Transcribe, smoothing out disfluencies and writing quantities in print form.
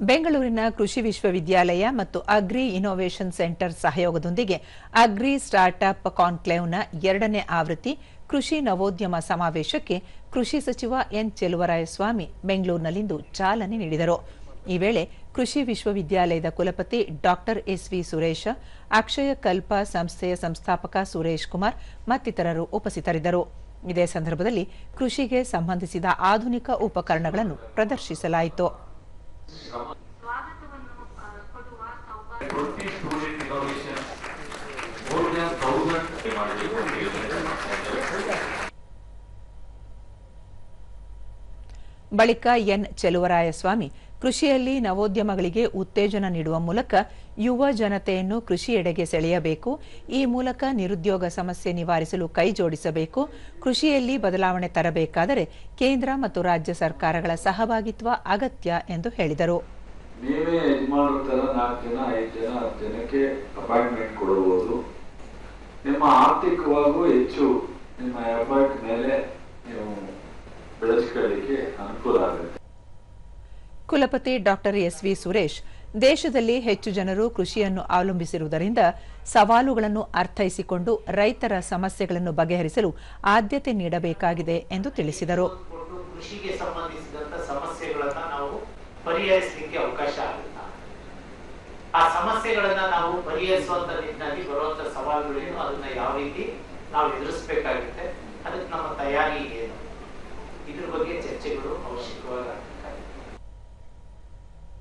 ಬೆಂಗಳೂರಿನ ಕೃಷಿ ವಿಶ್ವವಿದ್ಯಾಲಯ ಮತ್ತು ಅಗ್ರಿ ಇನ್ನೋವೇಷನ್ ಸೆಂಟರ್ ಸಹಯೋಗದೊಂದಿಗೆ ಅಗ್ರಿ ಸ್ಟಾರ್ಟ್ಅಪ್ ಕಾನ್ಕ್ಲೇವ್ನ 2ನೇ ಆವೃತ್ತಿ ಕೃಷಿ ನವೋದ್ಯಮ ಸಮಾವೇಶಕ್ಕೆ ಕೃಷಿ ಸಚಿವ ಎನ್ ಚೆಲುವರಾಯಸ್ವಾಮಿ ಬೆಂಗಳೂರಿನಲ್ಲಿಂದು ಚಾಲನೆ ನೀಡಿದರು. ಈ ವೇಳೆ ಕೃಷಿ ವಿಶ್ವವಿದ್ಯಾಲಯದ ಕುಲಪತಿ ಡಾಕ್ಟರ್ ಎಸ್ವಿ ಸುರೇಶ, ಅಕ್ಷಯ ಕಲ್ಪ ಸಂಸ್ಥೆಯ ಸಂಸ್ಥಾಪಕ ಸುರೇಶ್ ಕುಮಾರ್ ಮತ್ತಿತರರು ಉಪಸ್ಥಿತರಿದ್ದರು. ಇದೇ ಸಂದರ್ಭದಲ್ಲಿ ಕೃಷಿಗೆ ಸಂಬಂಧಿಸಿದ ಆಧುನಿಕ ಉಪಕರಣಗಳನ್ನು ಪ್ರದರ್ಶಿಸಲಾಯಿತು. ಬಳಿಕ ಎನ್ ಚೆಲುವರಾಯಸ್ವಾಮಿ ಕೃಷಿಯಲ್ಲಿ ನವೋದ್ಯಮಗಳಿಗೆ ಉತ್ತೇಜನ ನೀಡುವ ಮೂಲಕ ಯುವ ಜನತೆಯನ್ನು ಕೃಷಿಯೆಡೆಗೆ ಸೆಳೆಯಬೇಕು, ಈ ಮೂಲಕ ನಿರುದ್ಯೋಗ ಸಮಸ್ಯೆ ನಿವಾರಿಸಲು ಕೈಜೋಡಿಸಬೇಕು, ಕೃಷಿಯಲ್ಲಿ ಬದಲಾವಣೆ ತರಬೇಕಾದರೆ ಕೇಂದ್ರ ಮತ್ತು ರಾಜ್ಯ ಸರ್ಕಾರಗಳ ಸಹಭಾಗಿತ್ವ ಅಗತ್ಯ ಎಂದು ಹೇಳಿದರು. ನೀವೇ ಯಜಮಾನರ ತರ 4 ಜನ 5 ಜನ 10 ಜನಕ್ಕೆ ಅಪಾಯಿಂಟ್ಮೆಂಟ್ ಕೊಡಬಹುದು. ನಿಮ್ಮ ಆರ್ಥಿಕವಾಗೂ ಹೆಚ್ಚು ನಿಮ್ಮ ಎಫರ್ಟ್ ಮೇಲೆ ನೀವು ಬೆಳೆಸಿಕೊಳ್ಳಲಿಕ್ಕೆ ಅನುಕೂಲ ಆಗುತ್ತೆ. ಕುಲಪತಿ ಡಾಕ್ಟರ್ ಎಸ್ವಿ ಸುರೇಶ್, ದೇಶದಲ್ಲಿ ಹೆಚ್ಚು ಜನರು ಕೃಷಿಯನ್ನು ಅವಲಂಬಿಸಿರುವುದರಿಂದ ಸವಾಲುಗಳನ್ನು ಅರ್ಥೈಸಿಕೊಂಡು ರೈತರ ಸಮಸ್ಯೆಗಳನ್ನು ಬಗೆಹರಿಸಲು ಆದ್ಯತೆ ನೀಡಬೇಕಾಗಿದೆ ಎಂದು ತಿಳಿಸಿದರು. ಕೃಷಿಗೆ ಸಂಬಂಧಿಸಿದಂತ ಸಮಸ್ಯೆಗಳನ್ನು ನಾವು ಪರಿಹರಿಸಲಿಕ್ಕೆ ಅವಕಾಶ ಆಗುತ್ತಾ, ಆ ಸಮಸ್ಯೆಗಳನ್ನ ನಾವು ಪರಿಹರಿಸುವಂತ ನಿಟ್ಟಿನಲ್ಲಿ ಬರುವಂತ ಸವಾಲುಗಳೇನು, ಅದನ್ನ ಯಾವ ರೀತಿ ನಾವು ಎದುರಿಸಬೇಕಾಗುತ್ತೆ, ಅದಕ್ಕೆ ನಮ್ಮ ತಯಾರಿ ಏನು, ಇದ್ರ ಬಗ್ಗೆ ಚರ್ಚೆಗಳು ಅವಶ್ಯಕವಾಗುತ್ತೆ.